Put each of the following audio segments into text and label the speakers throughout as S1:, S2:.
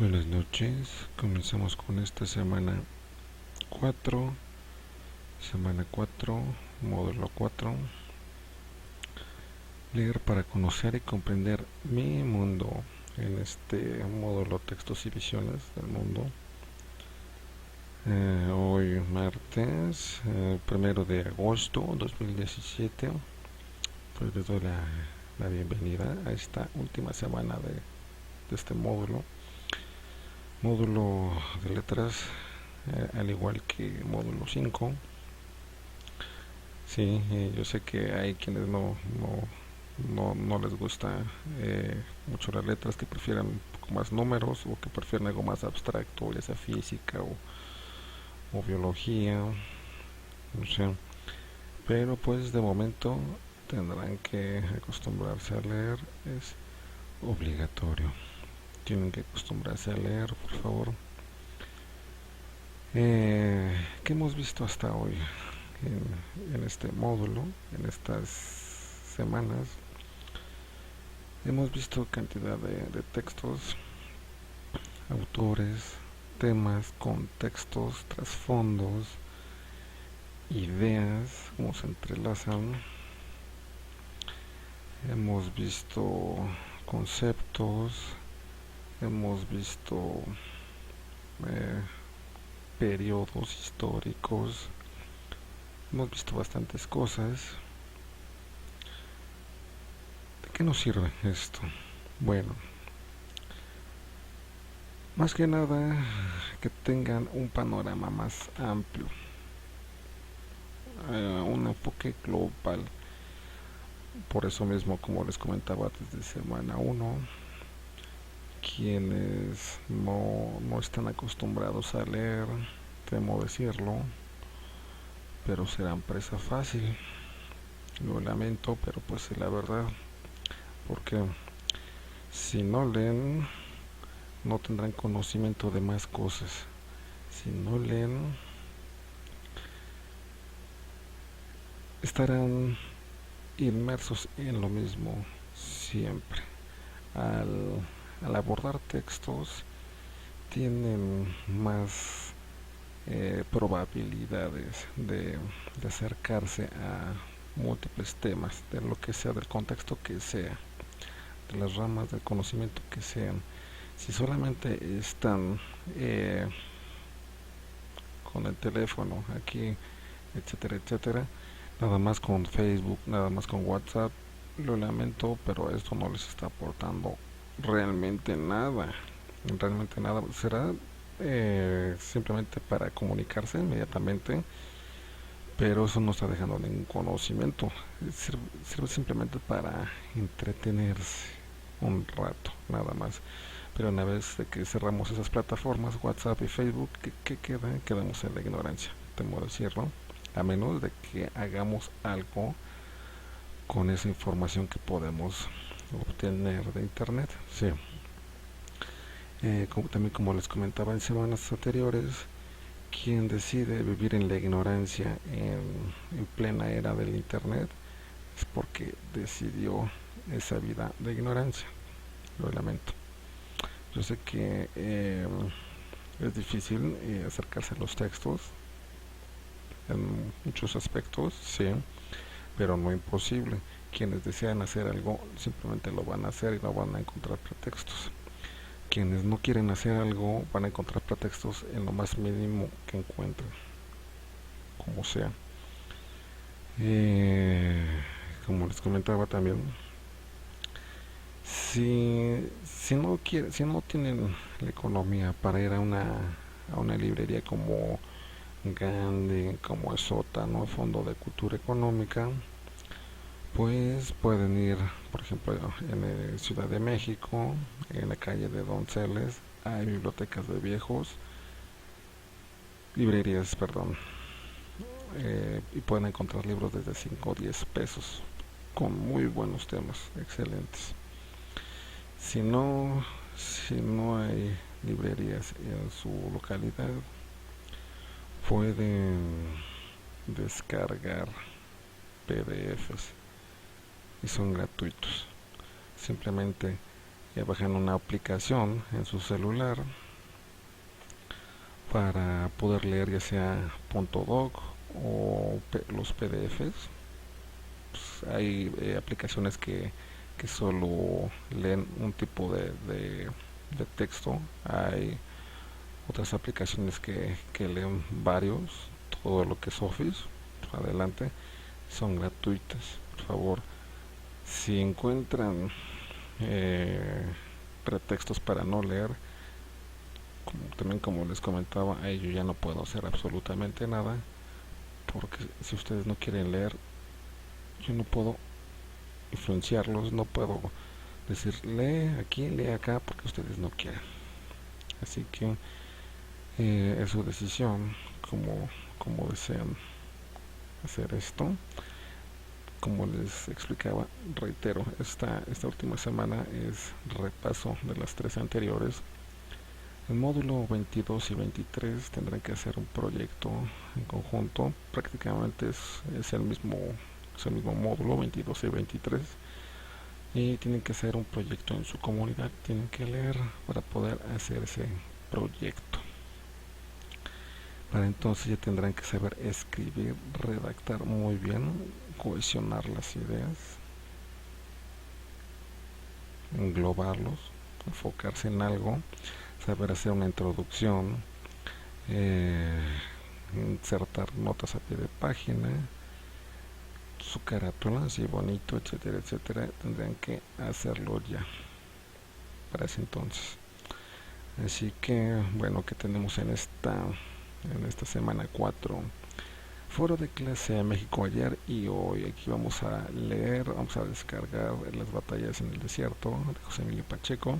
S1: Buenas noches, comenzamos con esta cuatro, semana 4, módulo 4, leer para conocer y comprender mi mundo, en este módulo textos y visiones del mundo. Hoy martes, 1 de agosto 2017, pues les doy la bienvenida a esta última semana de este módulo de letras, al igual que módulo 5. Sí, yo sé que hay quienes no les gusta mucho las letras, que prefieren un poco más números o que prefieren algo más abstracto, ya sea física o biología, no sé. Pero pues de momento tendrán que acostumbrarse a leer, es obligatorio. Tienen que acostumbrarse a leer, por favor. ¿Qué hemos visto hasta hoy en este módulo, en estas semanas? Hemos visto cantidad de textos, autores, temas, contextos, trasfondos, ideas, cómo se entrelazan. Hemos visto conceptos, hemos visto eh, periodos históricos, hemos visto bastantes cosas. ¿De qué nos sirve esto? Bueno, más que nada que tengan un panorama más amplio, un enfoque global. Por eso mismo, como les comentaba desde semana 1, quienes no están acostumbrados a leer, temo decirlo, pero serán presa fácil. Lo lamento, pero pues es la verdad, porque si no leen, no tendrán conocimiento de más cosas. Si no leen, estarán inmersos en lo mismo siempre. Al abordar textos, tienen más probabilidades de acercarse a múltiples temas, de lo que sea, del contexto que sea, de las ramas del conocimiento que sean. Si solamente están con el teléfono aquí, etcétera, etcétera, nada más con Facebook, nada más con WhatsApp, lo lamento, pero esto no les está aportando realmente nada. Realmente nada. Será simplemente para comunicarse inmediatamente, pero eso no está dejando ningún conocimiento. Sirve simplemente para entretenerse un rato, nada más. Pero una vez de que cerramos esas plataformas, WhatsApp y Facebook, ¿qué queda? Quedamos en la ignorancia, temo decirlo, a menos de que hagamos algo con esa información que podemos obtener de internet. Sí. También, como les comentaba en semanas anteriores, quien decide vivir en la ignorancia en plena era del internet es porque decidió esa vida de ignorancia. Lo lamento. Yo sé que es difícil acercarse a los textos en muchos aspectos, sí, pero no imposible. Quienes desean hacer algo simplemente lo van a hacer y no van a encontrar pretextos. Quienes no quieren hacer algo van a encontrar pretextos en lo más mínimo que encuentren, como sea. Eh, Como les comentaba también, si no tienen la economía para ir a una librería como Gandhi, como el Sótano, Fondo de Cultura Económica, pues pueden ir, por ejemplo, en Ciudad de México, en la calle de Donceles, hay bibliotecas de viejos, librerías, perdón, y pueden encontrar libros desde 5 o 10 pesos, con muy buenos temas, excelentes. Si no, si no hay librerías en su localidad, pueden descargar PDFs y son gratuitos. Simplemente bajan una aplicación en su celular para poder leer ya sea .doc o los PDFs. Pues hay aplicaciones que solo leen un tipo de texto. Hay otras aplicaciones que leen varios, todo lo que es Office. Pues adelante, son gratuitas. Por favor, si encuentran pretextos para no leer, también como les comentaba, ahí yo ya no puedo hacer absolutamente nada, porque si ustedes no quieren leer, yo no puedo influenciarlos, no puedo decir lee aquí, lee acá, porque ustedes no quieren. Así que es su decisión como desean hacer esto. Como les explicaba, reitero, esta última semana es repaso de las tres anteriores. El módulo 22 y 23 tendrán que hacer un proyecto en conjunto. Prácticamente es el mismo módulo 22 y 23. Y tienen que hacer un proyecto en su comunidad. Tienen que leer para poder hacer ese proyecto. Para entonces ya tendrán que saber escribir, redactar muy bien, cohesionar las ideas, englobarlos, enfocarse en algo, saber hacer una introducción, eh, insertar notas a pie de página, su carátula así bonito, etcétera, etcétera. Tendrían que hacerlo ya para ese entonces. Así que bueno, que tenemos en esta semana 4, foro de clase a México ayer y hoy. Aquí vamos a leer, vamos a descargar Las batallas en el desierto de José Emilio Pacheco.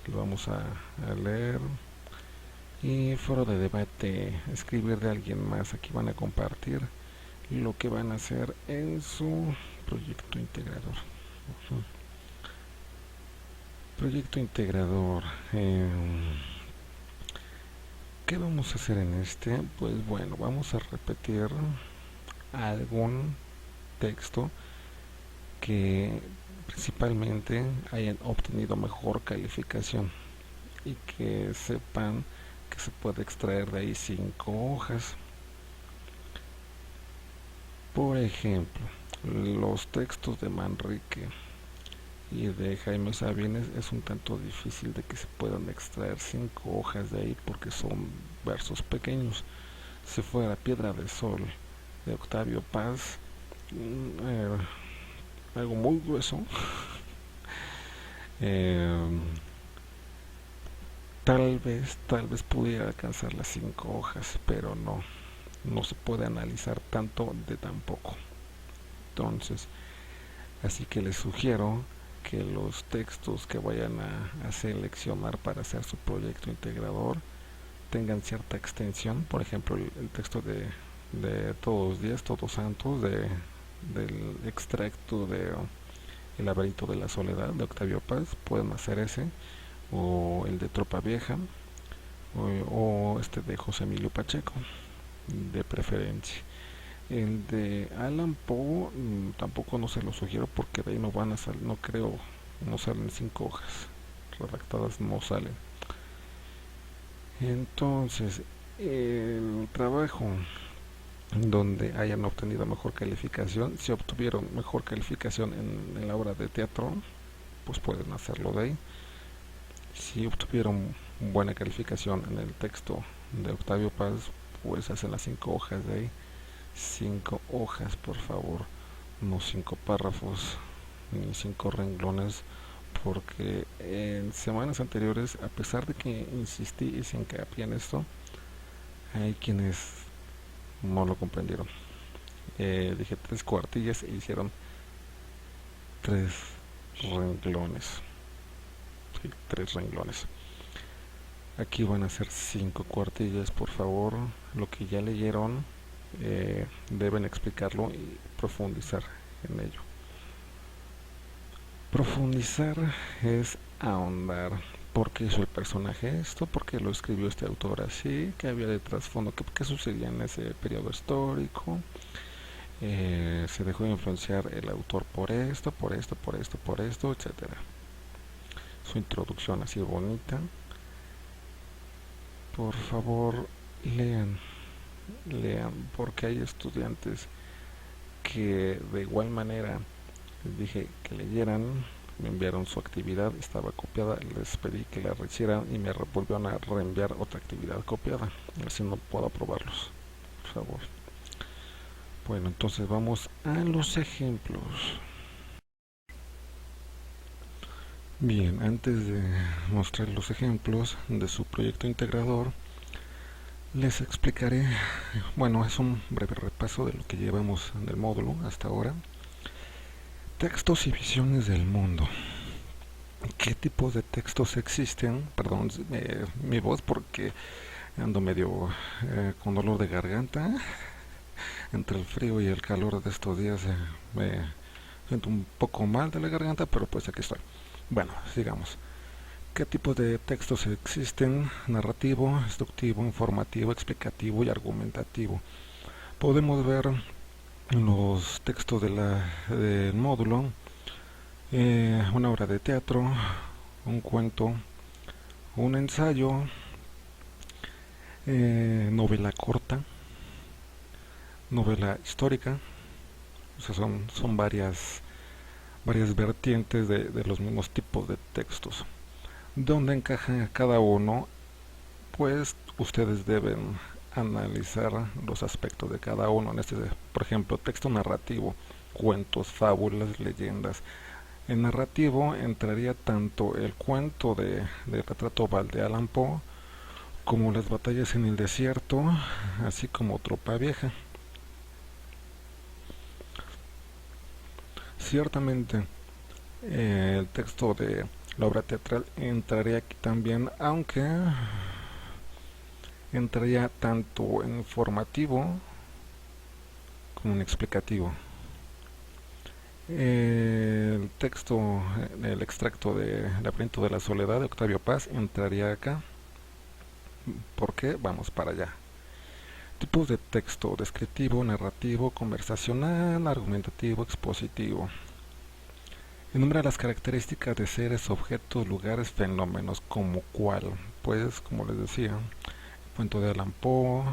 S1: Lo vamos a leer. Y foro de debate, escribir de alguien más. Aquí van a compartir lo que van a hacer en su proyecto integrador. Proyecto integrador. ¿Qué vamos a hacer en este? Pues bueno, vamos a repetir algún texto que principalmente hayan obtenido mejor calificación y que sepan que se puede extraer de ahí 5 hojas. Por ejemplo, los textos de Manrique y de Jaime Sabines es un tanto difícil de que se puedan extraer 5 hojas de ahí porque son versos pequeños. Si fuera Piedra de Sol de Octavio Paz, algo muy grueso, eh, tal vez pudiera alcanzar las 5 hojas, pero no se puede analizar tanto de tan poco. Entonces, así que les sugiero que los textos que vayan a seleccionar para hacer su proyecto integrador tengan cierta extensión. Por ejemplo, el texto de Todos los días, Todos Santos, del extracto de El laberinto de la soledad de Octavio Paz, pueden hacer ese, o el de Tropa Vieja, o este de José Emilio Pacheco, de preferencia. El de Alan Poe tampoco no se lo sugiero porque de ahí no van a salir, no creo, no salen 5 hojas redactadas, no salen. Entonces, el trabajo donde hayan obtenido mejor calificación, si obtuvieron mejor calificación en la obra de teatro, pues pueden hacerlo de ahí. Si obtuvieron buena calificación en el texto de Octavio Paz, pues hacen las 5 hojas de ahí. 5 hojas, por favor, no 5 párrafos ni 5 renglones, porque en semanas anteriores, a pesar de que insistí y se hincapié en esto, hay quienes no lo comprendieron. Dije 3 cuartillas e hicieron 3 renglones. Sí, 3 renglones. Aquí van a ser 5 cuartillas, por favor. Lo que ya leyeron, deben explicarlo y profundizar en ello. Profundizar es ahondar. ¿Por qué hizo el personaje esto? ¿Por qué lo escribió este autor así? ¿Qué había de trasfondo? ¿Qué sucedía en ese periodo histórico? Se dejó influenciar el autor por esto, por esto, por esto, por esto, etcétera. su introducción así bonita. Por favor, lean, lean, porque hay estudiantes que de igual manera les dije que leyeran, me enviaron su actividad, estaba copiada, les pedí que la rehicieran y me volvieron a reenviar otra actividad copiada, así no puedo aprobarlos, por favor. Bueno, entonces vamos a los ejemplos. Bien, antes de mostrar los ejemplos de su proyecto integrador, les explicaré, bueno, es un breve repaso de lo que llevamos en el módulo hasta ahora. Textos y visiones del mundo. ¿Qué tipos de textos existen? Perdón, mi voz porque ando medio con dolor de garganta. Entre el frío y el calor de estos días me siento un poco mal de la garganta, pero pues aquí estoy. Bueno, sigamos. ¿Qué tipos de textos existen? Narrativo, instructivo, informativo, explicativo y argumentativo. Podemos ver los textos del módulo, una obra de teatro, un cuento, un ensayo, novela corta, novela histórica. O sea, son varias vertientes de los mismos tipos de textos. ¿Dónde encaja cada uno? Pues ustedes deben analizar los aspectos de cada uno. En este, por ejemplo, texto narrativo, cuentos, fábulas, leyendas. En narrativo entraría tanto el cuento de Retrato Oval de Allan Poe, como las batallas en el desierto, así como Tropa Vieja. Ciertamente, el texto de la obra teatral entraría aquí también, aunque entraría tanto en informativo como en explicativo. El texto, el extracto de Laberinto de la Soledad de Octavio Paz entraría acá. ¿Por qué? Vamos para allá. Tipos de texto: descriptivo, narrativo, conversacional, argumentativo, expositivo. Enumbra las características de seres, objetos, lugares, fenómenos. ¿Como cuál? Pues, como les decía, cuento de Allan Poe,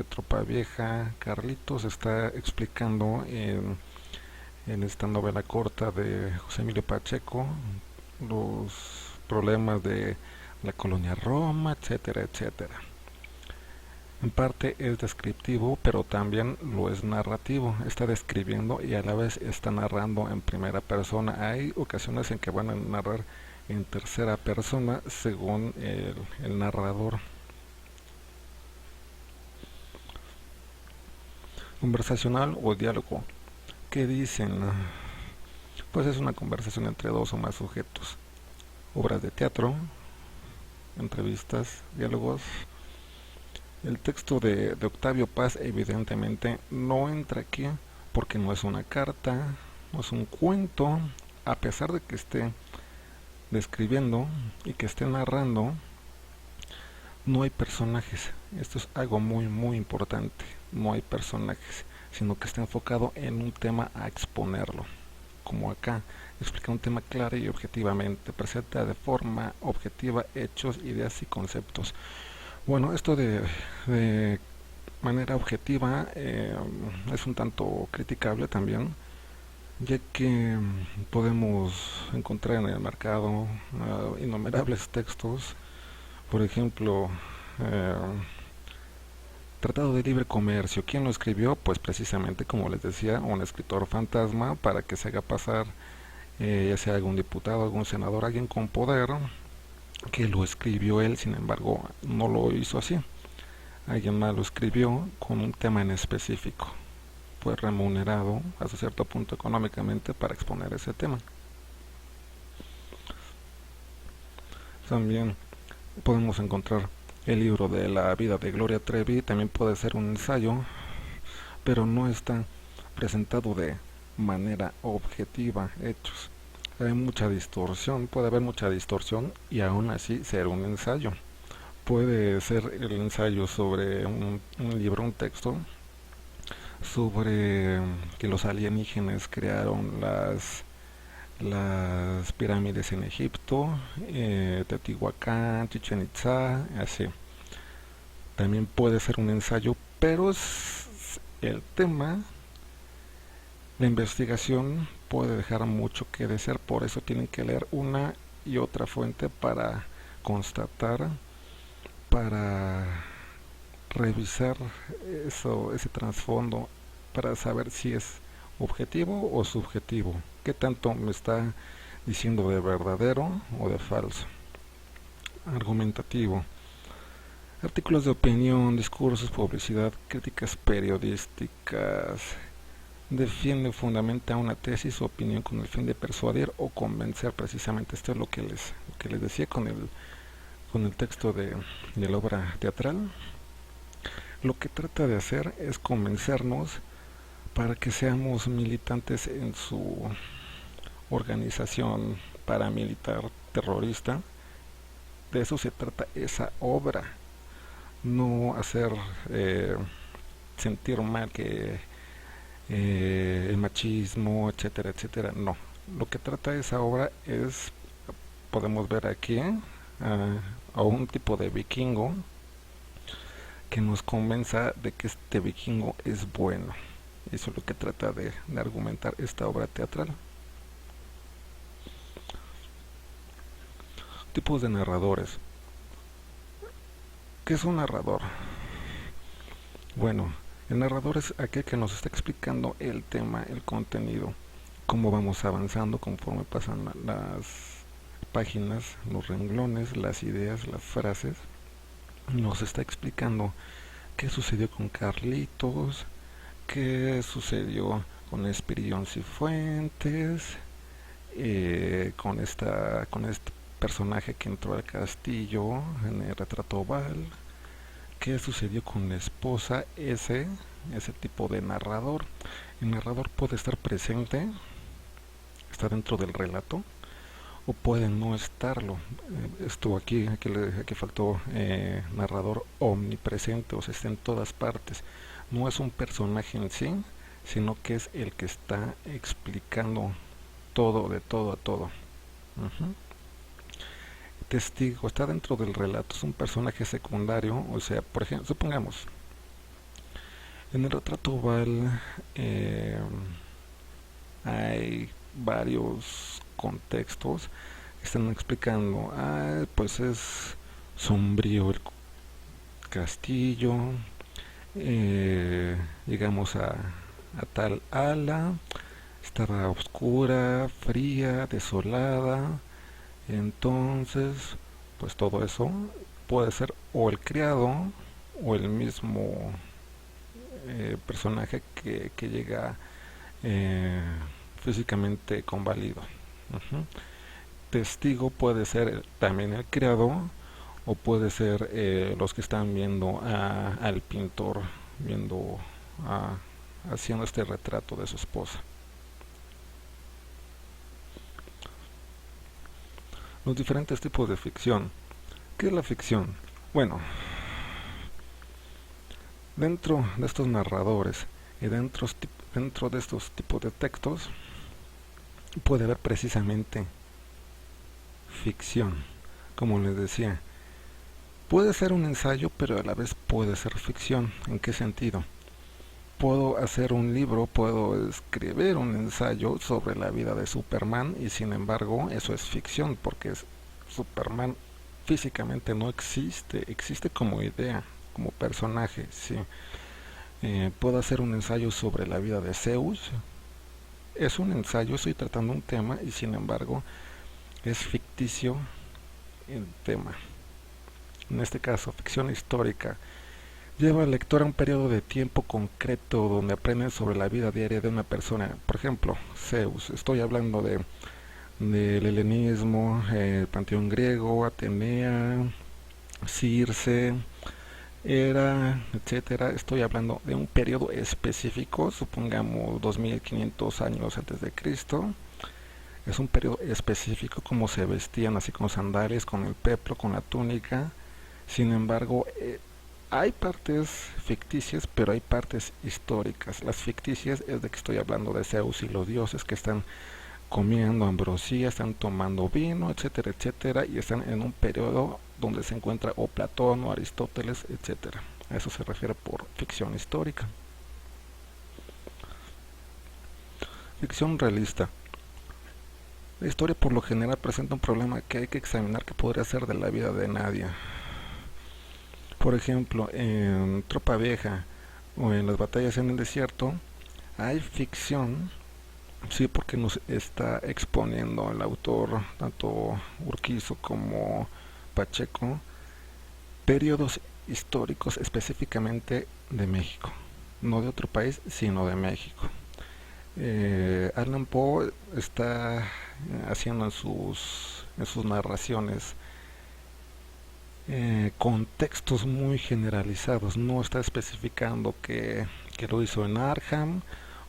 S1: Tropa Vieja. Carlitos está explicando en esta novela corta de José Emilio Pacheco los problemas de la colonia Roma, etcétera, etcétera. En parte es descriptivo, pero también lo es narrativo. Está describiendo y a la vez está narrando en primera persona. Hay ocasiones en que van a narrar en tercera persona según el narrador. Conversacional o diálogo. ¿Qué dicen? Pues es una conversación entre dos o más sujetos. Obras de teatro, entrevistas, diálogos. El texto de Octavio Paz evidentemente no entra aquí porque no es una carta, no es un cuento, a pesar de que esté describiendo y que esté narrando, no hay personajes. Esto es algo muy muy importante. No hay personajes, sino que está enfocado en un tema a exponerlo. Como acá, explica un tema claro y objetivamente, presenta de forma objetiva hechos, ideas y conceptos. Bueno, esto de manera objetiva es un tanto criticable también, ya que podemos encontrar en el mercado innumerables textos, por ejemplo, eh, Tratado de Libre Comercio. ¿Quién lo escribió? Pues precisamente, como les decía, un escritor fantasma para que se haga pasar, ya sea algún diputado, algún senador, alguien con poder, que lo escribió él. Sin embargo, no lo hizo así. Alguien más lo escribió con un tema en específico. Fue remunerado hasta cierto punto económicamente para exponer ese tema. También podemos encontrar el libro de la vida de Gloria Trevi. También puede ser un ensayo, pero no está presentado de manera objetiva hechos. Hay mucha distorsión, puede haber mucha distorsión y aún así ser un ensayo. Puede ser el ensayo sobre un libro, un texto, sobre que los alienígenas crearon las pirámides en Egipto, Teotihuacán, Chichen Itzá, así. También puede ser un ensayo, pero el tema, la investigación puede dejar mucho que desear, por eso tienen que leer una y otra fuente para constatar, para revisar ese trasfondo, para saber si es objetivo o subjetivo, qué tanto me está diciendo de verdadero o de falso. Argumentativo: artículos de opinión, discursos, publicidad, críticas periodísticas. Defiende o fundamenta una tesis o opinión con el fin de persuadir o convencer. Precisamente esto es lo que les decía con el texto de la obra teatral. Lo que trata de hacer es convencernos para que seamos militantes en su organización paramilitar terrorista. De eso se trata esa obra, no hacer sentir mal que el machismo, etcétera, etcétera. No, lo que trata esa obra es, podemos ver aquí a un tipo de vikingo que nos convenza de que este vikingo es bueno. Eso es lo que trata de argumentar esta obra teatral. Tipos de narradores. ¿Qué es un narrador? Bueno, el narrador es aquel que nos está explicando el tema, el contenido, cómo vamos avanzando conforme pasan las páginas, los renglones, las ideas, las frases. Nos está explicando qué sucedió con Carlitos, qué sucedió con Espiridión Cifuentes, con este personaje que entró al castillo en el retrato oval, qué sucedió con la esposa, ese tipo de narrador. El narrador puede estar presente, está dentro del relato, o puede no estarlo. Estuvo aquí faltó narrador omnipresente, o sea, está en todas partes. No es un personaje en sí, sino que es el que está explicando todo, de todo a todo. Uh-huh. Testigo, está dentro del relato, es un personaje secundario, o sea, por ejemplo, supongamos, en el retrato oval hay varios contextos que están explicando, pues es sombrío el castillo, llegamos a tal ala, estaba oscura, fría, desolada. Entonces, pues todo eso puede ser o el criado o el mismo personaje que llega físicamente convalido. Uh-huh. Testigo puede ser también el criado o puede ser los que están viendo al pintor viendo haciendo este retrato de su esposa. Los diferentes tipos de ficción. ¿Qué es la ficción? Bueno, dentro de estos narradores y dentro de estos tipos de textos puede haber precisamente ficción. Como les decía, puede ser un ensayo, pero a la vez puede ser ficción. ¿En qué sentido? Puedo hacer un libro, puedo escribir un ensayo sobre la vida de Superman y sin embargo eso es ficción porque Superman físicamente no existe, existe como idea, como personaje, sí. Puedo hacer un ensayo sobre la vida de Zeus, es un ensayo, estoy tratando un tema y sin embargo es ficticio el tema. En este caso, ficción histórica. Lleva al lector a un periodo de tiempo concreto donde aprenden sobre la vida diaria de una persona. Por ejemplo, Zeus. Estoy hablando del helenismo, el panteón griego, Atenea, Circe, Hera, etcétera. Estoy hablando de un periodo específico, supongamos 2500 años antes de Cristo. Es un periodo específico, como se vestían, así con sandalias, con el peplo, con la túnica. Sin embargo, hay partes ficticias, pero hay partes históricas. Las ficticias es de que estoy hablando de Zeus y los dioses que están comiendo ambrosía, están tomando vino, etcétera, etcétera, y están en un periodo donde se encuentra o Platón o Aristóteles, etcétera. A eso se refiere por ficción histórica. Ficción realista. La historia por lo general presenta un problema que hay que examinar que podría ser de la vida de nadie. Por ejemplo, en Tropa Vieja o en las batallas en el desierto hay ficción, sí, porque nos está exponiendo el autor, tanto Urquizo como Pacheco, periodos históricos específicamente de México, no de otro país, sino de México. Allan Poe está haciendo en sus narraciones contextos muy generalizados, no está especificando que lo hizo en Arkham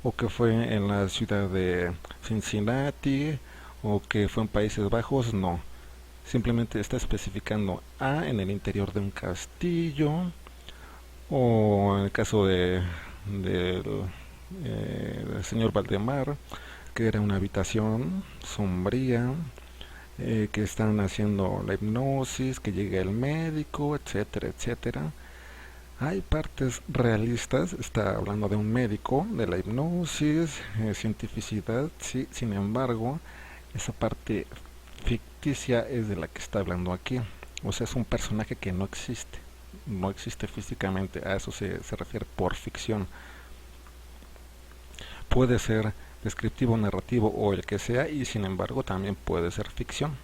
S1: o que fue en la ciudad de Cincinnati o que fue en Países Bajos, no. Simplemente está especificando en el interior de un castillo o en el caso del señor Valdemar, que era una habitación sombría, que están haciendo la hipnosis, que llega el médico, etcétera, etcétera. Hay partes realistas, está hablando de un médico, de la hipnosis, cientificidad, sí, sin embargo, esa parte ficticia es de la que está hablando aquí. O sea, es un personaje que no existe físicamente, a eso se refiere por ficción. Puede ser descriptivo, narrativo o el que sea, y sin embargo también puede ser ficción.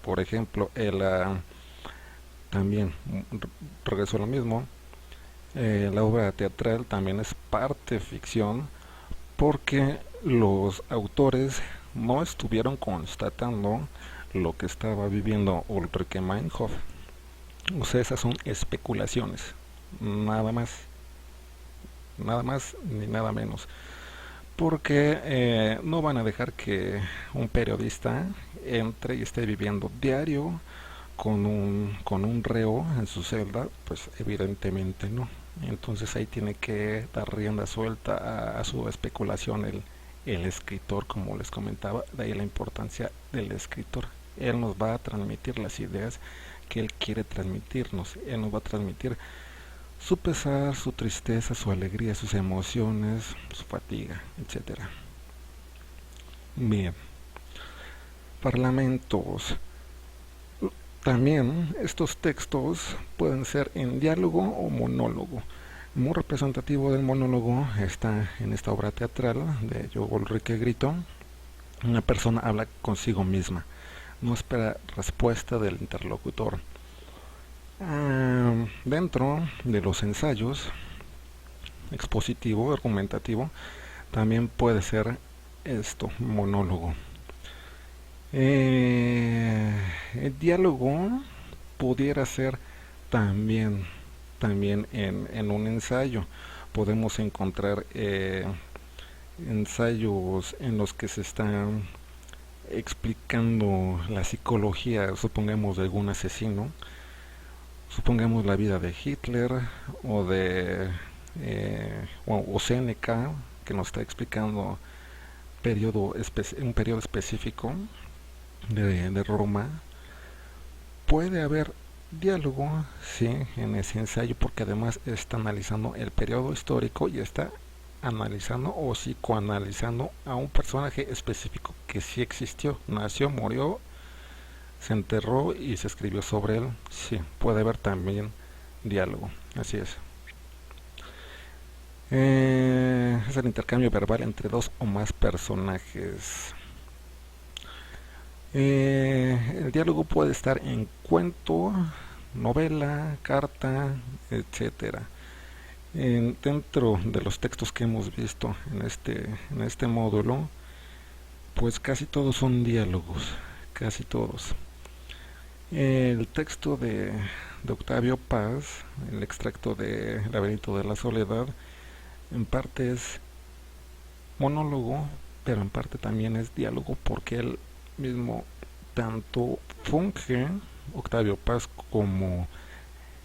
S1: Por ejemplo, también regreso a lo mismo, la obra teatral también es parte ficción porque los autores no estuvieron constatando lo que estaba viviendo Ulrike Meinhof. O sea, esas son especulaciones, nada más, nada más ni nada menos. Porque no van a dejar que un periodista entre y esté viviendo diario con un reo en su celda, pues evidentemente no. Entonces ahí tiene que dar rienda suelta a su especulación el escritor, como les comentaba, de ahí la importancia del escritor. Él nos va a transmitir las ideas que él quiere transmitirnos, él nos va a transmitir su pesar, su tristeza, su alegría, sus emociones, su fatiga, etcétera. Bien, parlamentos. También estos textos pueden ser en diálogo o monólogo. Muy representativo del monólogo está en esta obra teatral de Yo Ulrike Grito. Una persona habla consigo misma, no espera respuesta del interlocutor. Dentro de los ensayos, expositivo, argumentativo, también puede ser esto, monólogo. El diálogo pudiera ser también, también en un ensayo. Podemos encontrar ensayos en los que se están explicando la psicología, supongamos, de algún asesino, supongamos la vida de Hitler o Séneca, que nos está explicando un periodo específico de Roma. Puede haber diálogo, sí, en ese ensayo, porque además está analizando el periodo histórico y está analizando o psicoanalizando a un personaje específico que sí existió, nació, murió, se enterró y se escribió sobre él. Sí, puede haber también diálogo, así es. Es el intercambio verbal entre dos o más personajes. El diálogo puede estar en cuento, novela, carta, etcétera. Dentro de los textos que hemos visto en este módulo, pues casi todos son diálogos, casi todos. El texto de Octavio Paz, el extracto de El laberinto de la soledad, en parte es monólogo, pero en parte también es diálogo, porque él mismo tanto funge, Octavio Paz, como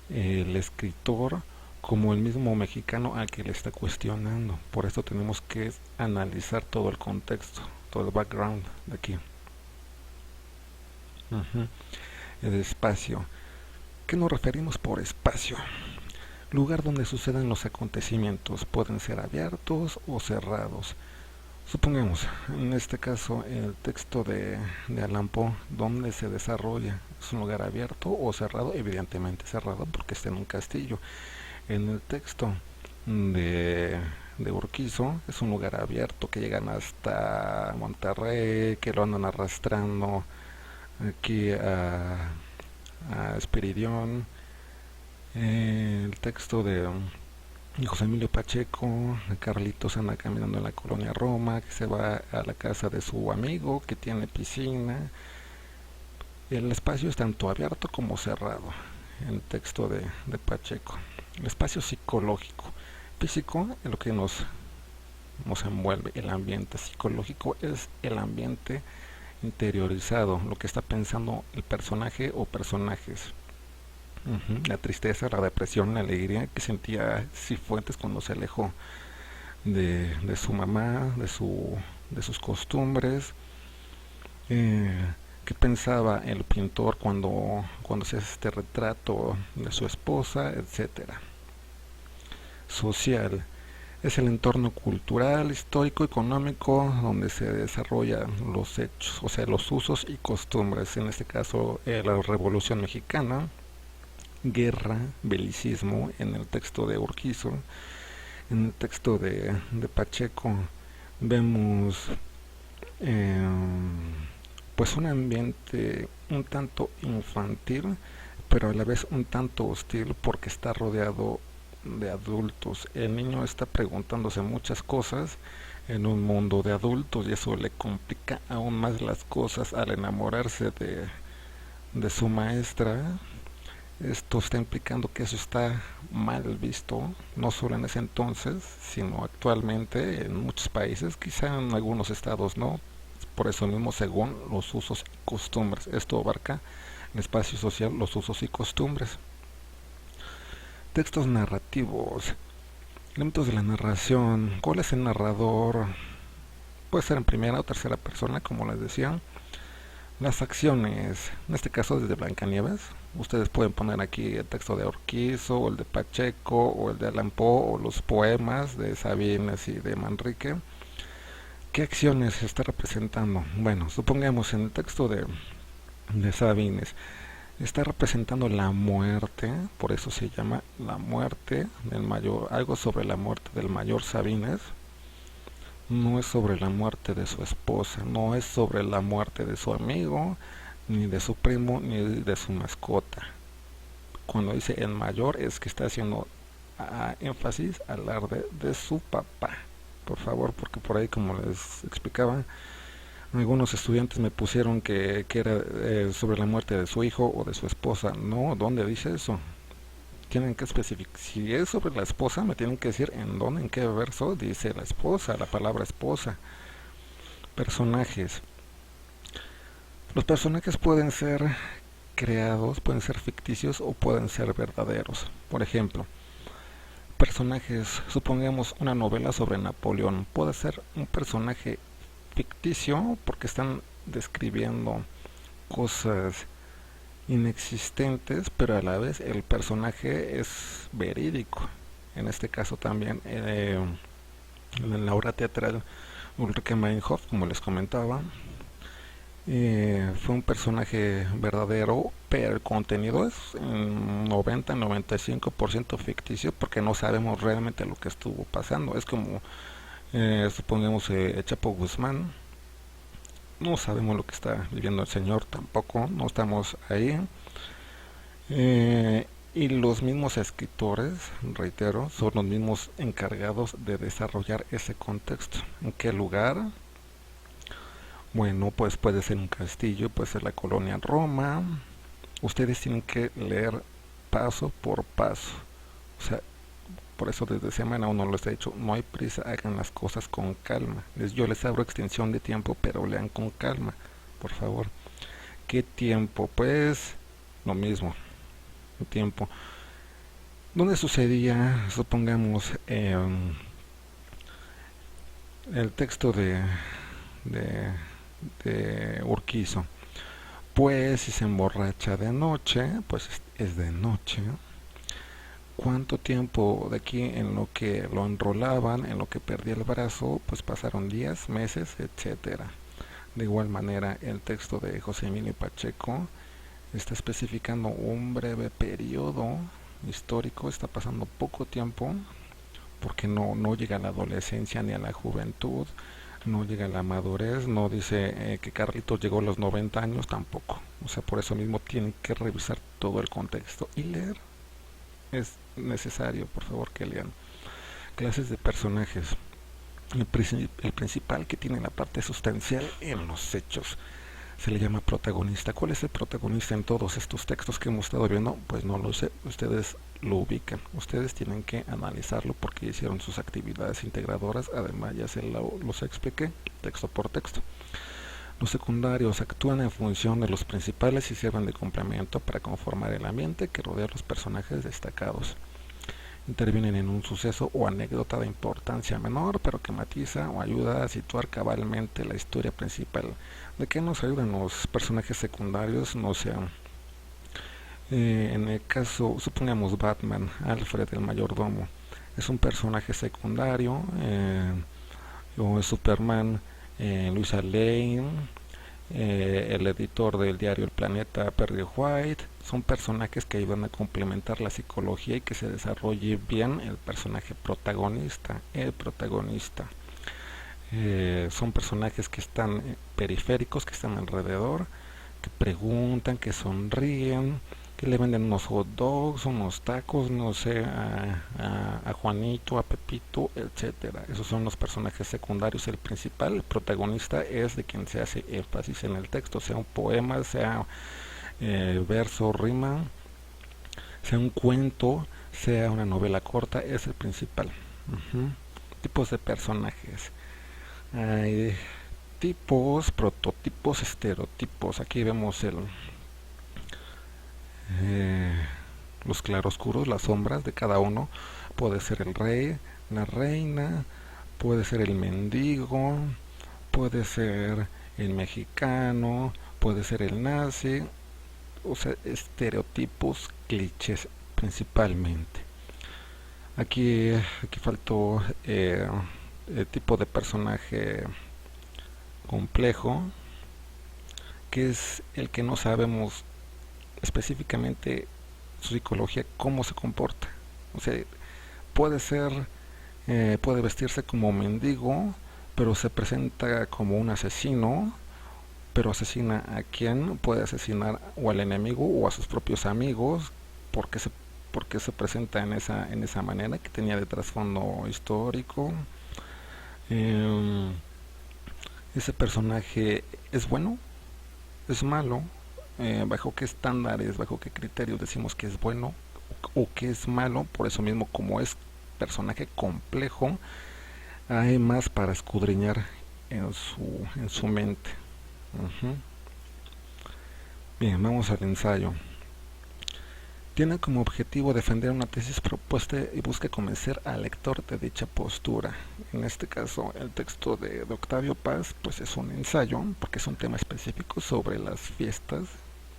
S1: el escritor, como el mismo mexicano al que le está cuestionando. Por esto tenemos que analizar todo el contexto. todo el background de aquí. El espacio. ¿Qué nos referimos por espacio? Lugar donde suceden los acontecimientos. Pueden ser abiertos o cerrados. Supongamos, en este caso, el texto de Allan Poe, ¿dónde se desarrolla? ¿Es un lugar abierto o cerrado? Evidentemente cerrado porque está en un castillo. En el texto de Urquizo es un lugar abierto que llegan hasta Monterrey, que lo andan arrastrando aquí a Esperidión. El texto de José Emilio Pacheco, Carlitos anda caminando en la colonia Roma, que se va a la casa de su amigo, que tiene piscina. El espacio es tanto abierto como cerrado, en el texto de Pacheco. El espacio psicológico. Físico es lo que nos envuelve, el ambiente. Psicológico es el ambiente interiorizado, lo que está pensando el personaje o personajes. La tristeza, la depresión, la alegría que sentía Cifuentes cuando se alejó de su mamá, de sus costumbres, qué pensaba el pintor cuando se hace este retrato de su esposa, etcétera. Social es el entorno cultural, histórico, económico donde se desarrollan los hechos, o sea, los usos y costumbres. En este caso, la Revolución Mexicana, guerra, belicismo, en el texto de Urquizo. En el texto de Pacheco vemos eh, pues un ambiente un tanto infantil, pero a la vez un tanto hostil porque está rodeado de adultos. El niño está preguntándose muchas cosas en un mundo de adultos y eso le complica aún más las cosas al enamorarse de su maestra. Esto está implicando que eso está mal visto, no solo en ese entonces, sino actualmente en muchos países, quizá en algunos estados no, por eso mismo según los usos y costumbres. Esto abarca el espacio social, los usos y costumbres. Textos narrativos, elementos de la narración, ¿cuál es el narrador? Puede ser en primera o tercera persona, como les decía. Las acciones, en este caso desde Blancanieves, ustedes pueden poner aquí el texto de Urquizo, o el de Pacheco, o el de Allan Poe, o los poemas de Sabines y de Manrique. ¿Qué acciones se está representando? Bueno, supongamos en el texto de Sabines, está representando la muerte, por eso se llama la muerte del mayor, algo sobre la muerte del mayor Sabines. No es sobre la muerte de su esposa, no es sobre la muerte de su amigo, ni de su primo, ni de su mascota. Cuando dice el mayor es que está haciendo énfasis al hablar de su papá. Por favor, porque por ahí, como les explicaba, algunos estudiantes me pusieron que era sobre la muerte de su hijo o de su esposa. No, ¿dónde dice eso? Tienen que especificar. Si es sobre la esposa, me tienen que decir en dónde, en qué verso dice la esposa, la palabra esposa. Personajes. Los personajes pueden ser creados, pueden ser ficticios o pueden ser verdaderos. Por ejemplo, personajes, supongamos una novela sobre Napoleón, puede ser un personaje ficticio porque están describiendo cosas inexistentes, pero a la vez el personaje es verídico. En este caso también en la obra teatral Ulrike Meinhof, como les comentaba, fue un personaje verdadero, pero el contenido es 90-95% ficticio porque no sabemos realmente lo que estuvo pasando. Es como, supongamos, Chapo Guzmán. No sabemos lo que está viviendo el señor tampoco, no estamos ahí. Y los mismos escritores, reitero, son los mismos encargados de desarrollar ese contexto. ¿En qué lugar? Bueno, pues puede ser un castillo, puede ser la colonia Roma. Ustedes tienen que leer paso por paso. O sea, por eso desde semana uno les ha dicho, no hay prisa, hagan las cosas con calma. Yo les abro extensión de tiempo, pero lean con calma, por favor. ¿Qué tiempo? Pues lo mismo, el tiempo. ¿Dónde sucedía, supongamos, el texto de Urquizo. Pues si se emborracha de noche, pues es de noche. ¿Cuánto tiempo de aquí en lo que lo enrolaban, en lo que perdía el brazo? Pues pasaron días, meses, etcétera. De igual manera, el texto de José Emilio Pacheco está especificando un breve periodo histórico, está pasando poco tiempo, porque no llega a la adolescencia ni a la juventud, no llega a la madurez, no dice que Carlitos llegó a los 90 años tampoco. O sea, por eso mismo tienen que revisar todo el contexto y leer. Es necesario, por favor, que lean. Clases de personajes. El principal, que tiene la parte sustancial en los hechos, se le llama protagonista. ¿Cuál es el protagonista en todos estos textos que hemos estado viendo? Pues no lo sé, ustedes lo ubican, ustedes tienen que analizarlo porque hicieron sus actividades integradoras, además ya se los expliqué texto por texto. Los secundarios actúan en función de los principales y sirven de complemento para conformar el ambiente que rodea a los personajes destacados. Intervienen en un suceso o anécdota de importancia menor, pero que matiza o ayuda a situar cabalmente la historia principal. ¿De qué nos ayudan los personajes secundarios? No sé, en el caso, supongamos Batman, Alfred el mayordomo, es un personaje secundario, o Superman, Luisa Lane, el editor del diario El Planeta, Perry White, son personajes que ayudan a complementar la psicología y que se desarrolle bien el personaje protagonista, el protagonista. Son personajes que están periféricos, que están alrededor, que preguntan, que sonríen, que le venden unos hot dogs, unos tacos, no sé, a Juanito, a Pepito, etcétera. Esos son los personajes secundarios. El principal, el protagonista, es de quien se hace énfasis en el texto, sea un poema, sea verso, rima, sea un cuento, sea una novela corta, es el principal. Tipos de personajes. Hay tipos, prototipos, estereotipos. Aquí vemos eh, los claroscuros, las sombras de cada uno. Puede ser el rey, la reina, puede ser el mendigo, puede ser el mexicano, puede ser el nazi. O sea, estereotipos, clichés principalmente. Aquí faltó el tipo de personaje complejo, que es el que no sabemos específicamente su psicología, cómo se comporta. O sea, puede ser, puede vestirse como mendigo, pero se presenta como un asesino, pero asesina a quien puede asesinar o al enemigo o a sus propios amigos, porque porque se presenta en esa manera que tenía de trasfondo histórico. Eh, Ese personaje es bueno, es malo, bajo qué estándares, bajo qué criterios decimos que es bueno o que es malo. Por eso mismo, como es personaje complejo, hay más para escudriñar en su mente. Uh-huh. Bien, vamos al ensayo. Tiene como objetivo defender una tesis propuesta y busca convencer al lector de dicha postura. En este caso, el texto de Octavio Paz pues es un ensayo, porque es un tema específico sobre las fiestas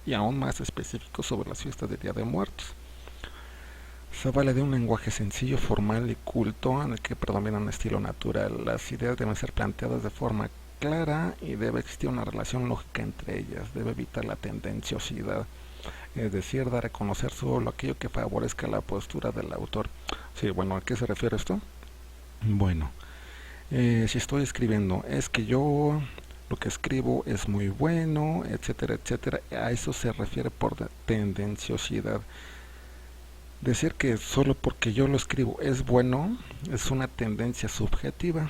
S1: y aún más específico sobre las fiestas del Día de Muertos. Se vale de un lenguaje sencillo, formal y culto en el que predomina un estilo natural. Las ideas deben ser planteadas de forma clara y debe existir una relación lógica entre ellas. Debe evitar la tendenciosidad, es decir, dar a conocer solo aquello que favorezca la postura del autor. Sí, bueno, ¿a qué se refiere esto? Bueno, si estoy escribiendo, es que yo lo que escribo es muy bueno, etcétera, etcétera, a eso se refiere por tendenciosidad. Decir que solo porque yo lo escribo es bueno es una tendencia subjetiva,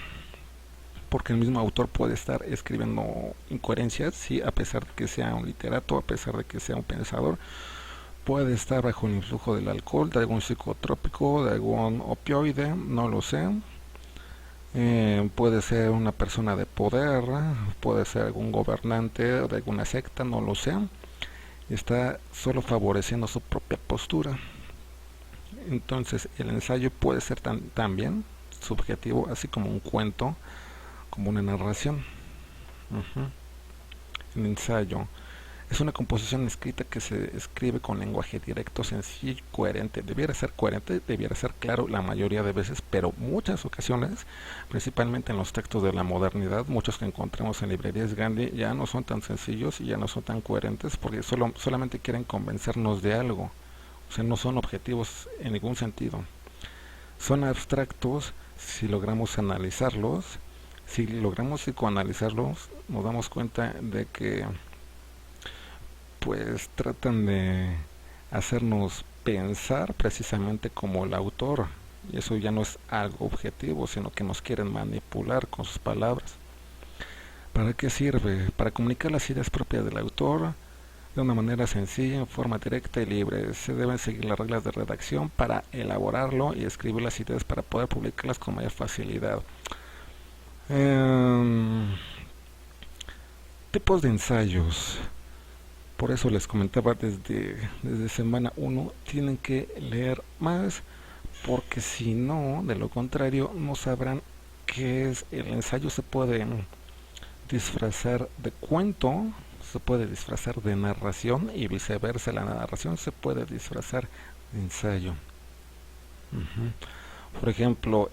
S1: porque el mismo autor puede estar escribiendo incoherencias, sí, a pesar de que sea un literato, a pesar de que sea un pensador, puede estar bajo el influjo del alcohol, de algún psicotrópico, de algún opioide, no lo sé. Puede ser una persona de poder, puede ser algún gobernante de alguna secta, no lo sé. Está solo favoreciendo su propia postura. Entonces el ensayo puede ser también subjetivo, así como un cuento, como una narración. Ujú. El ensayo es una composición escrita que se escribe con lenguaje directo, sencillo y coherente, debiera ser claro la mayoría de veces, pero muchas ocasiones, principalmente en los textos de la modernidad, muchos que encontramos en librerías Gandhi ya no son tan sencillos y ya no son tan coherentes porque solamente quieren convencernos de algo, o sea, no son objetivos en ningún sentido. Son abstractos si logramos analizarlos, si logramos psicoanalizarlos, nos damos cuenta de que pues tratan de hacernos pensar precisamente como el autor. Y eso ya no es algo objetivo, sino que nos quieren manipular con sus palabras. ¿Para qué sirve? Para comunicar las ideas propias del autor de una manera sencilla, en forma directa y libre. Se deben seguir las reglas de redacción para elaborarlo y escribir las ideas para poder publicarlas con mayor facilidad. Eh, Tipos de ensayos. Por eso les comentaba desde semana uno tienen que leer más, porque si no, de lo contrario, no sabrán qué es el ensayo. Se puede disfrazar de cuento, se puede disfrazar de narración y viceversa. La narración se puede disfrazar de ensayo. Ujú. Por ejemplo,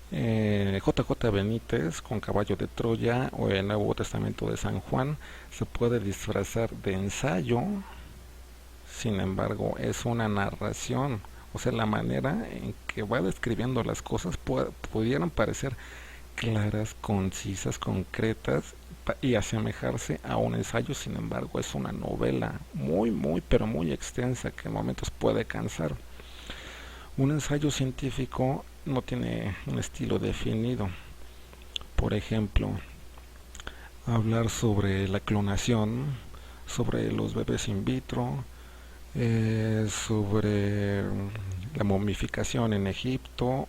S1: JJ Benítez con Caballo de Troya o el Nuevo Testamento de San Juan se puede disfrazar de ensayo, sin embargo es una narración, o sea, la manera en que va describiendo las cosas pudieran parecer claras, concisas, concretas y asemejarse a un ensayo, sin embargo es una novela muy, pero muy extensa que en momentos puede cansar. Un ensayo científico no tiene un estilo definido. Por ejemplo, hablar sobre la clonación, sobre los bebés in vitro, sobre la momificación en Egipto,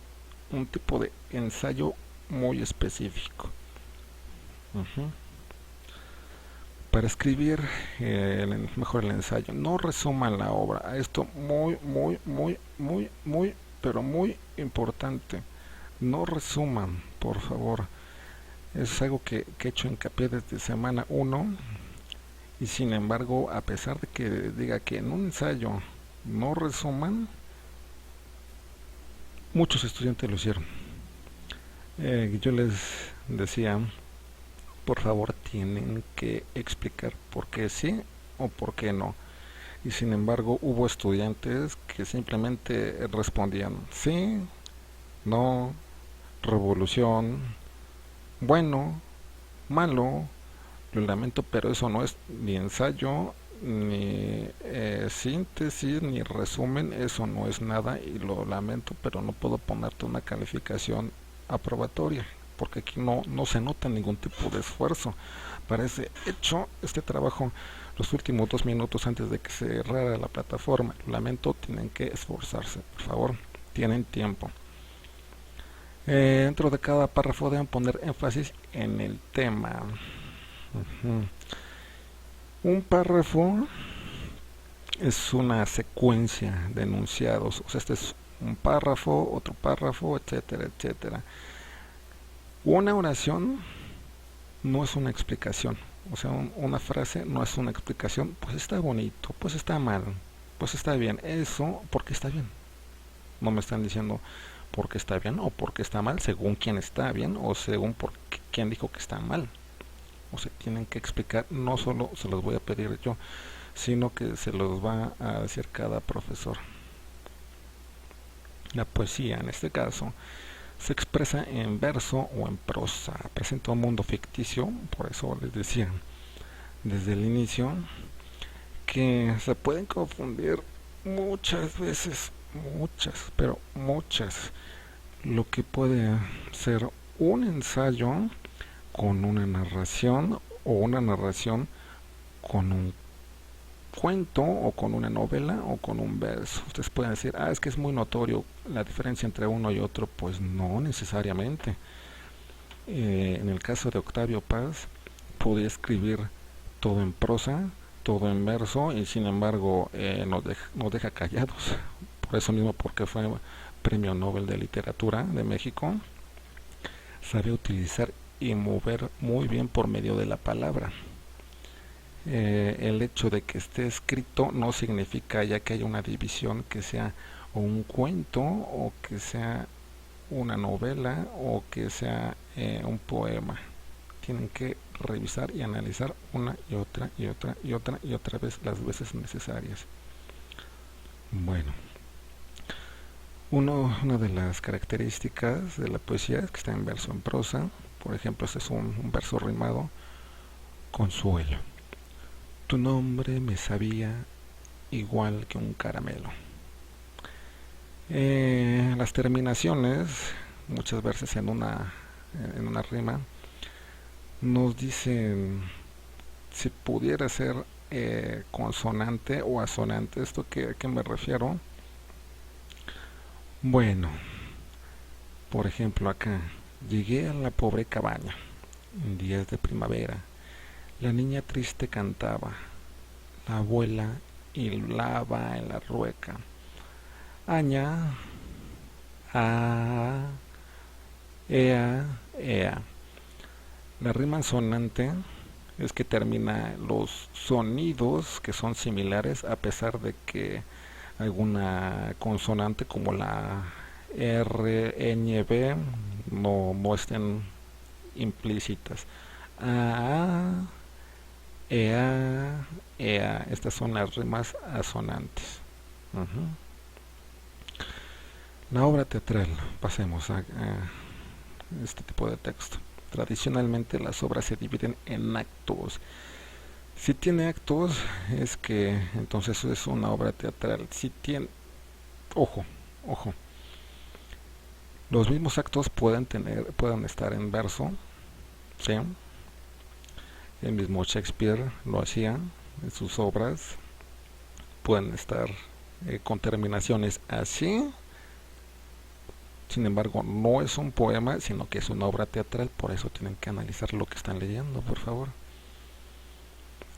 S1: un tipo de ensayo muy específico. Ujú. Para escribir mejor el ensayo, no resuman la obra. Esto pero muy importante. No resuman, por favor. Es algo que he hecho hincapié desde semana uno y sin embargo, a pesar de que diga que en un ensayo no resuman, muchos estudiantes lo hicieron. Yo les decía, por favor, tienen que explicar por qué sí o por qué no. Y sin embargo, hubo estudiantes que simplemente respondían sí, no, revolución, bueno, malo, lo lamento, pero eso no es ni ensayo, ni síntesis, ni resumen, eso no es nada y lo lamento, pero no puedo ponerte una calificación aprobatoria, porque aquí no se nota ningún tipo de esfuerzo. Parece hecho este trabajo los últimos 2 minutos antes de que se cerrara la plataforma. Lo lamento, tienen que esforzarse, por favor, tienen tiempo. Dentro de cada párrafo deben poner énfasis en el tema. Uh-huh. Un párrafo es una secuencia de enunciados, o sea, este es un párrafo, otro párrafo, etcétera, etcétera. Una oración no es una explicación, o sea, una frase no es una explicación, pues está bonito, pues está mal, pues está bien, eso porque está bien. No me están diciendo por qué está bien o por qué está mal, según quién está bien o según por quién dijo que está mal. O sea, tienen que explicar, no solo se los voy a pedir yo, sino que se los va a decir cada profesor. La poesía, en este caso, se expresa en verso o en prosa, presenta un mundo ficticio, por eso les decía desde el inicio que se pueden confundir muchas veces, muchas, pero muchas, lo que puede ser un ensayo con una narración o una narración con un cuento o con una novela o con un verso. Ustedes pueden decir, es que es muy notorio la diferencia entre uno y otro. Pues no necesariamente. En el caso de Octavio Paz, podía escribir todo en prosa, todo en verso y sin embargo nos deja callados. Por eso mismo, porque fue Premio Nobel de Literatura de México, sabe utilizar y mover muy bien por medio de la palabra. El hecho de que esté escrito no significa ya que haya una división que sea o un cuento o que sea una novela o que sea un poema. Tienen que revisar y analizar una y otra y otra y otra y otra vez las veces necesarias. Bueno, una de las características de la poesía es que está en verso en prosa. Por ejemplo, este es un verso rimado. Consuelo. Tu nombre me sabía igual que un caramelo. Las terminaciones, muchas veces en una rima, nos dicen si pudiera ser consonante o asonante. ¿Esto a qué me refiero? Bueno, por ejemplo acá, llegué a la pobre cabaña, en días de primavera. La niña triste cantaba, la abuela hilaba en la rueca. Aña, a, ea, ea. La rima sonante es que termina los sonidos que son similares a pesar de que alguna consonante como la R, Ñ, B no estén implícitas. A, ea, ea. Estas son las rimas asonantes. Ujú. La obra teatral, pasemos a este tipo de texto. Tradicionalmente las obras se dividen en actos. Si tiene actos, es que entonces es una obra teatral. Si tiene, ojo, ojo, los mismos actos pueden estar en verso, ¿sí? El mismo Shakespeare lo hacía en sus obras. Pueden estar con terminaciones así. Sin embargo, no es un poema, sino que es una obra teatral. Por eso tienen que analizar lo que están leyendo, por favor.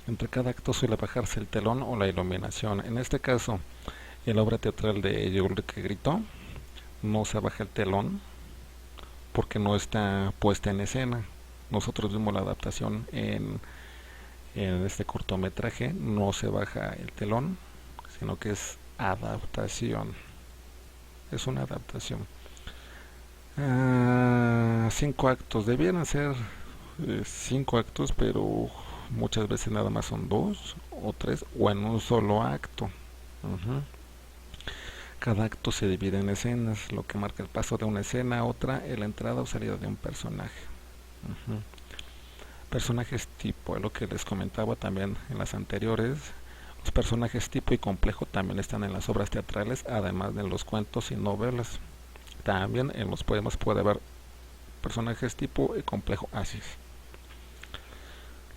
S1: Entre cada acto suele bajarse el telón o la iluminación. En este caso, en la obra teatral de Yo que gritó, no se baja el telón porque no está puesta en escena. Nosotros vimos la adaptación en este cortometraje, no se baja el telón, sino que es adaptación. Es una adaptación. 5 actos, debieran ser 5 actos, pero muchas veces nada más son 2 o 3 o en un solo acto. Uh-huh. Cada acto se divide en escenas, lo que marca el paso de una escena a otra, la entrada o salida de un personaje. Uh-huh. Personajes tipo, es lo que les comentaba también en las anteriores. Los personajes tipo y complejo también están en las obras teatrales, además de los cuentos y novelas. También en los poemas puede haber personajes tipo y complejo, así es.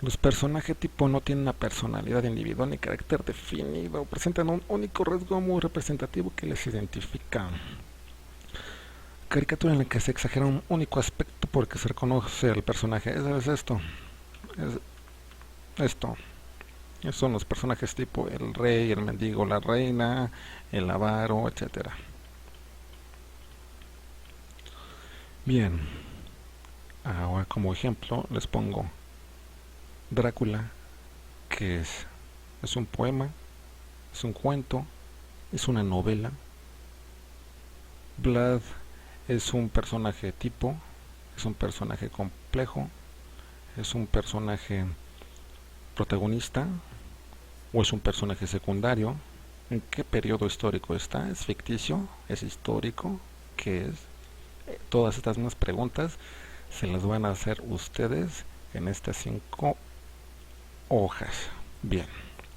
S1: Los personajes tipo no tienen una personalidad individual ni carácter definido, presentan un único rasgo muy representativo que les identifica. Caricatura en la que se exagera un único aspecto porque se reconoce el personaje. Es esto. Es esto. Esos son los personajes tipo el rey, el mendigo, la reina, el avaro, etcétera. Bien, ahora como ejemplo les pongo Drácula, que es un poema, es un cuento, es una novela. Vlad es un personaje tipo, es un personaje complejo, es un personaje protagonista o es un personaje secundario. ¿En qué periodo histórico está? ¿Es ficticio? ¿Es histórico? ¿Qué es? Todas estas mismas preguntas se las van a hacer ustedes en estas 5 hojas. Bien,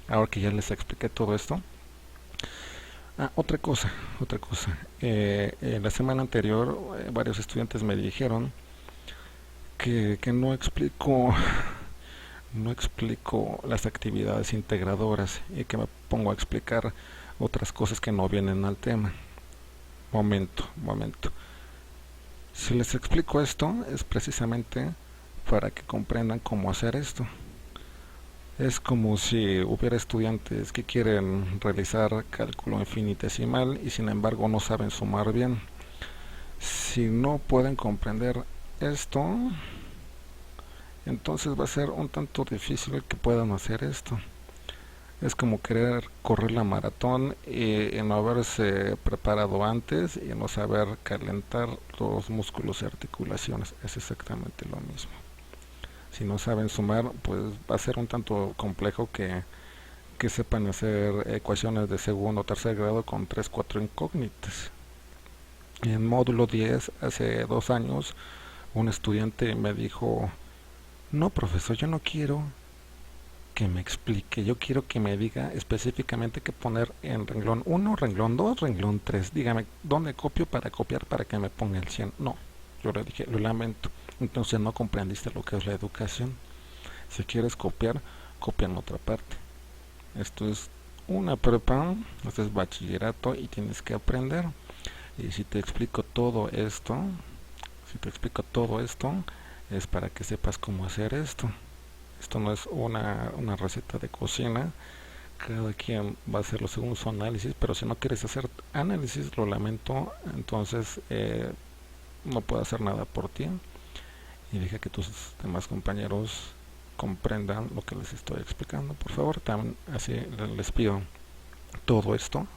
S1: ahora que ya les expliqué todo esto. Otra cosa. La semana anterior varios estudiantes me dijeron que no explico las actividades integradoras y que me pongo a explicar otras cosas que no vienen al tema. Momento. Si les explico esto es precisamente para que comprendan cómo hacer esto. Es como si hubiera estudiantes que quieren realizar cálculo infinitesimal y sin embargo no saben sumar bien. Si no pueden comprender esto, Entonces va a ser un tanto difícil que puedan hacer esto. Es como querer correr la maratón y no haberse preparado antes y no saber calentar los músculos y articulaciones. Es exactamente lo mismo. Si no saben sumar, pues va a ser un tanto complejo que sepan hacer ecuaciones de segundo o tercer grado con 3 4 incógnitas. En módulo 10, hace 2 años, un estudiante me dijo, no profesor, yo no quiero que me explique, yo quiero que me diga específicamente qué poner en renglón 1, renglón 2, renglón 3. Dígame dónde copio para copiar para que me ponga el 100. No, yo le dije, lo lamento, entonces no comprendiste lo que es la educación. Si quieres copiar, copia en otra parte. Esto es una prepa, esto es bachillerato y tienes que aprender. Y si te explico todo esto, es para que sepas cómo hacer esto. Esto no es una receta de cocina, cada quien va a hacerlo según su análisis, pero si no quieres hacer análisis, lo lamento, entonces no puedo hacer nada por ti y deja que tus demás compañeros comprendan lo que les estoy explicando. Por favor, también así les pido todo esto,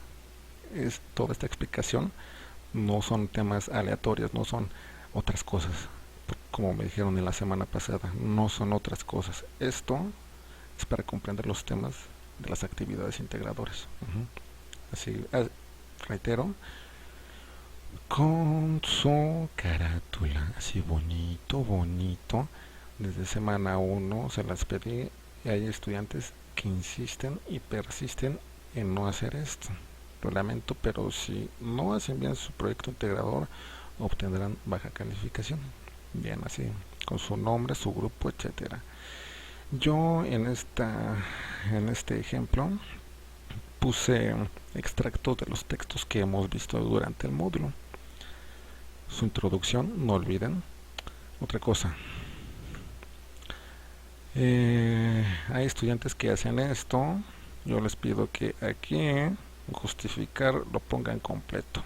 S1: toda esta explicación, no son temas aleatorios, no son otras cosas, como me dijeron en la semana pasada, no son otras cosas. Esto es para comprender los temas de las actividades integradoras. Así, reitero, con su carátula, así bonito. Desde semana 1 se las pedí y hay estudiantes que insisten y persisten en no hacer esto. Lo lamento, pero si no hacen bien su proyecto integrador, obtendrán baja calificación. Bien, así, con su nombre, su grupo, etcétera. Yo en este ejemplo puse extractos de los textos que hemos visto durante el módulo. Su introducción, no olviden. Otra cosa, hay estudiantes que hacen esto. Yo les pido que aquí justificar lo pongan completo.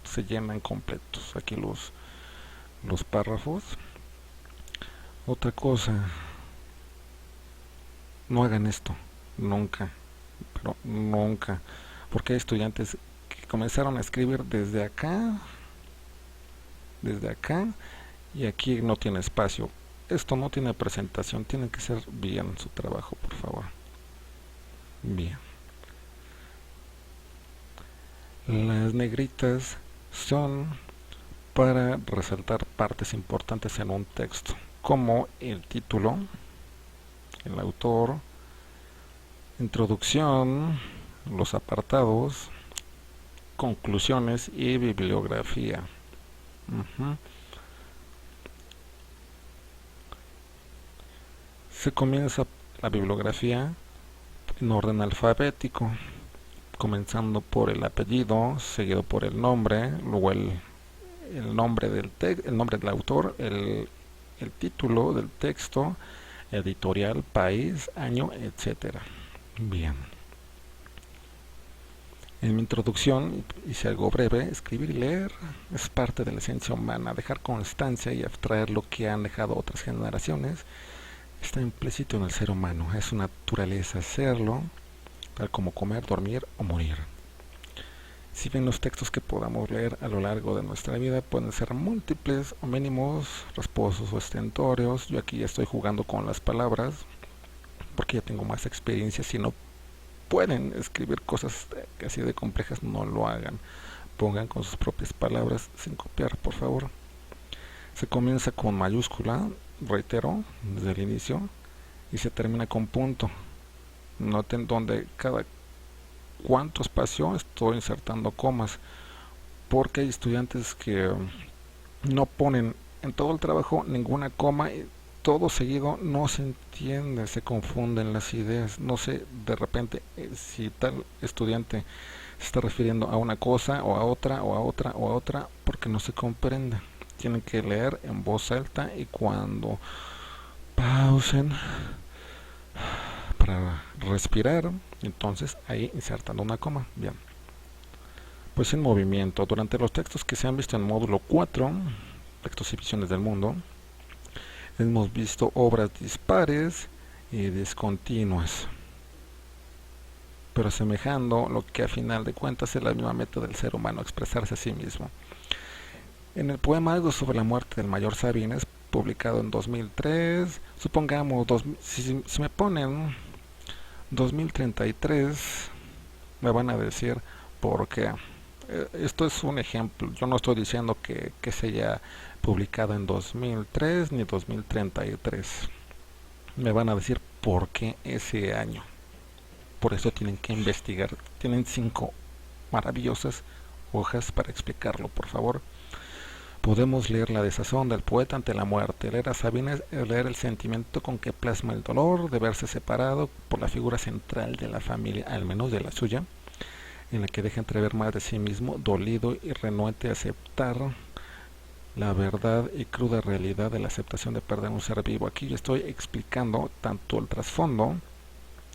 S1: Se llenan completos aquí los párrafos. Otra cosa, no hagan esto, nunca, pero nunca, porque hay estudiantes que comenzaron a escribir desde acá, y aquí no tiene espacio. Esto no tiene presentación, tiene que ser bien su trabajo, por favor. Bien. Las negritas son para resaltar partes importantes en un texto, como el título, el autor, introducción, los apartados, conclusiones y bibliografía. Se comienza la bibliografía en orden alfabético, comenzando por el apellido, seguido por el nombre, luego el nombre el nombre del autor, el título del texto, editorial, país, año, etcétera. Bien. En mi introducción hice algo breve. Escribir y leer es parte de la esencia humana. Dejar constancia y abstraer lo que han dejado otras generaciones está implícito en el ser humano. Es su naturaleza hacerlo, tal como comer, dormir o morir. Si bien los textos que podamos leer a lo largo de nuestra vida pueden ser múltiples o mínimos, rasposos o estentóreos, yo aquí ya estoy jugando con las palabras porque ya tengo más experiencia. Si no pueden escribir cosas así de complejas, no lo hagan. Pongan con sus propias palabras sin copiar, por favor. Se comienza con mayúscula, reitero, desde el inicio, y se termina con punto. Noten donde cada cuánto espacio estoy insertando comas, porque hay estudiantes que no ponen en todo el trabajo ninguna coma y todo seguido no se entiende, se confunden las ideas. No sé de repente si tal estudiante se está refiriendo a una cosa o a otra o a otra o a otra, porque no se comprende. Tienen que leer en voz alta y cuando pausen para respirar, entonces ahí insertando una coma. Bien, pues en movimiento, durante los textos que se han visto en módulo 4, textos y visiones del mundo, Hemos visto obras dispares y discontinuas, pero asemejando lo que a final de cuentas es la misma meta del ser humano, expresarse a sí mismo. En el poema Algo sobre la muerte del mayor Sabines, publicado en 2003, supongamos, si me ponen 2033, me van a decir por qué. Esto es un ejemplo, yo no estoy diciendo que se haya publicado en 2003 ni 2033. Me van a decir por qué ese año. Por eso tienen que investigar. Tienen 5 maravillosas hojas para explicarlo, por favor. Podemos leer la desazón del poeta ante la muerte, leer a Sabines, leer el sentimiento con que plasma el dolor de verse separado por la figura central de la familia, al menos de la suya, en la que deja entrever más de sí mismo, dolido y renuente a aceptar la verdad y cruda realidad de la aceptación de perder un ser vivo. Aquí yo estoy explicando tanto el trasfondo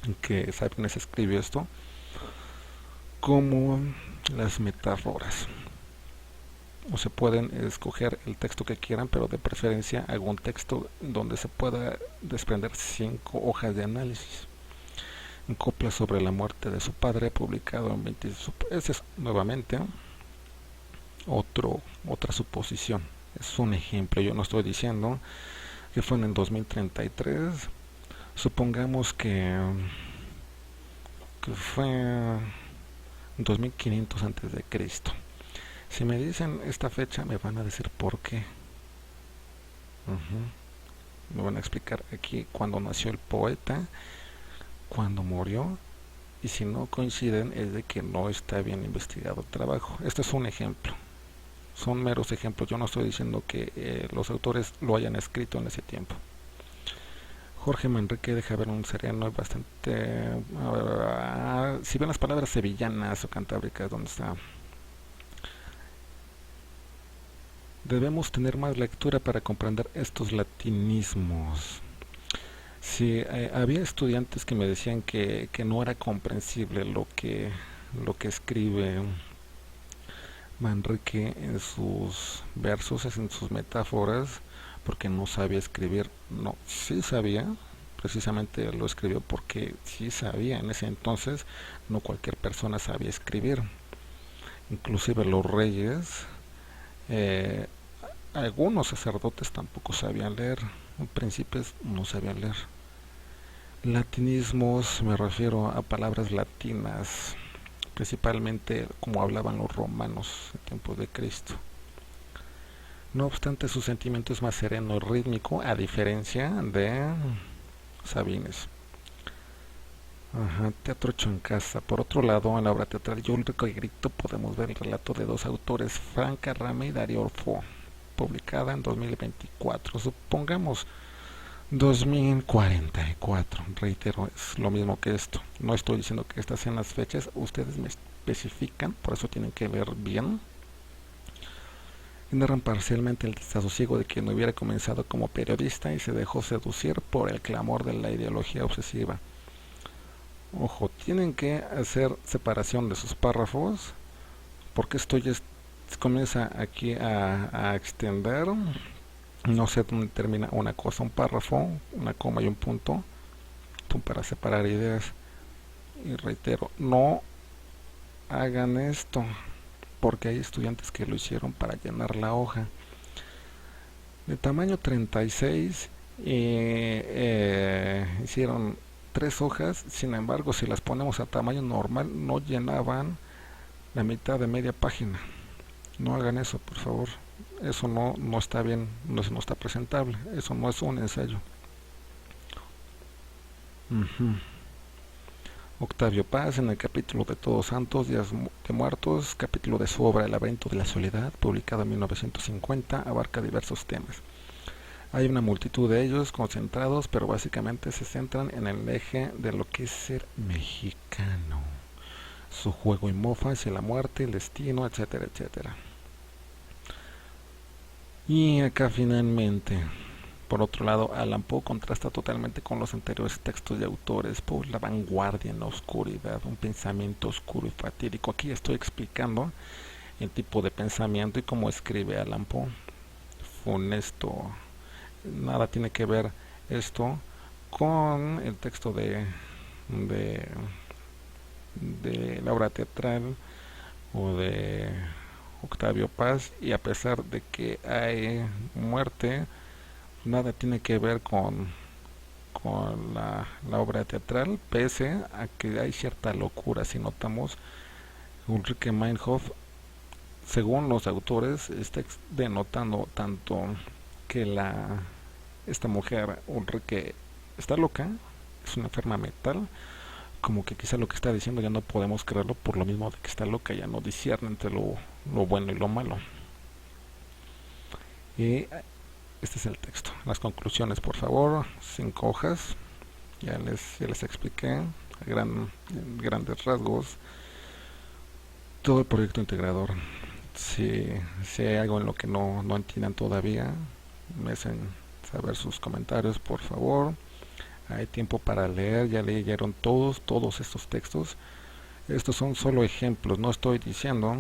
S1: en que Sabines escribió esto, como las metáforas. O se pueden escoger el texto que quieran, pero de preferencia algún texto donde se pueda desprender 5 hojas de análisis. Un copla sobre la muerte de su padre, publicado en 20. Ese es nuevamente otra suposición. Es un ejemplo. Yo no estoy diciendo que fue en el 2033. Supongamos que fue en 2500 antes de Cristo. Si me dicen esta fecha, me van a decir por qué. Me van a explicar aquí cuándo nació el poeta, cuándo murió, y si no coinciden es de que no está bien investigado el trabajo. Este es un ejemplo. Son meros ejemplos. Yo no estoy diciendo que los autores lo hayan escrito en ese tiempo. Jorge Manrique deja ver un sereno bastante... si ven las palabras sevillanas o cantábricas, ¿dónde está? Debemos tener más lectura para comprender estos latinismos. Sí, había estudiantes que me decían que no era comprensible lo que escribe Manrique en sus versos, en sus metáforas, porque no sabía escribir. No, sí sabía, precisamente lo escribió porque sí sabía. En ese entonces no cualquier persona sabía escribir. Inclusive los reyes, eh, algunos sacerdotes tampoco sabían leer, príncipes no sabían leer. Latinismos, me refiero a palabras latinas, principalmente como hablaban los romanos en tiempos de Cristo. No obstante, su sentimiento es más sereno y rítmico, a diferencia de Sabines. Teatro hecho en casa. Por otro lado, en la obra teatral Yo el rico y grito podemos ver el relato de 2 autores, Franca Rame y Darío Orfo, publicada en 2024. Supongamos 2044. Reitero, es lo mismo que esto. No estoy diciendo que estas sean las fechas, ustedes me especifican, por eso tienen que ver bien. Y narran parcialmente el desasosiego de quien hubiera comenzado como periodista y se dejó seducir por el clamor de la ideología obsesiva. Ojo, tienen que hacer separación de sus párrafos, porque esto ya comienza aquí a extender. No sé dónde termina una cosa, un párrafo, una coma y un punto, para separar ideas. Y reitero, no hagan esto, porque hay estudiantes que lo hicieron para llenar la hoja. De tamaño 36, hicieron 3 hojas, sin embargo, si las ponemos a tamaño normal, no llenaban la mitad de media página. No hagan eso, por favor. Eso no está bien, eso no está presentable, eso no es un ensayo. Octavio Paz, en el capítulo de Todos Santos, Días de Muertos, capítulo de su obra El laberinto de la soledad, publicado en 1950, abarca diversos temas. Hay una multitud de ellos concentrados, pero básicamente se centran en el eje de lo que es ser mexicano, su juego y mofa hacia la muerte, el destino, etcétera, etcétera. Y acá finalmente, por otro lado, Allan Poe contrasta totalmente con los anteriores textos de autores. Poe, la vanguardia en la oscuridad, un pensamiento oscuro y fatídico. Aquí estoy explicando el tipo de pensamiento y cómo escribe Allan Poe. Funesto nada tiene que ver esto con el texto de, de la obra teatral o de Octavio Paz, y a pesar de que hay muerte, nada tiene que ver con la obra teatral, pese a que hay cierta locura. Si notamos, Ulrike Meinhof, según los autores, está denotando tanto que esta mujer, Ulrike, está loca, es una enferma mental, como que quizá lo que está diciendo ya no podemos creerlo por lo mismo de que está loca, ya no discierne entre lo bueno y lo malo. Y este es el texto. Las conclusiones, por favor, 5 hojas. Ya les expliqué en grandes rasgos todo el proyecto integrador. Si hay algo en lo que no entiendan todavía, me hacen saber sus comentarios, por favor. Hay tiempo para leer, ya leyeron todos estos textos. Estos son solo ejemplos, no estoy diciendo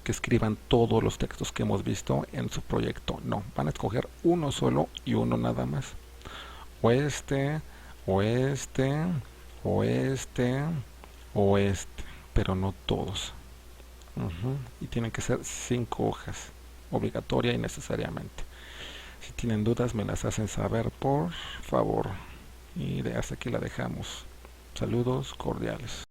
S1: que escriban todos los textos que hemos visto en su proyecto. No, van a escoger uno solo y uno nada más. O este, o este, o este, o este, pero no todos. Y tienen que ser 5 hojas, obligatoria y necesariamente. Si tienen dudas me las hacen saber, por favor. Y hasta aquí la dejamos. Saludos cordiales.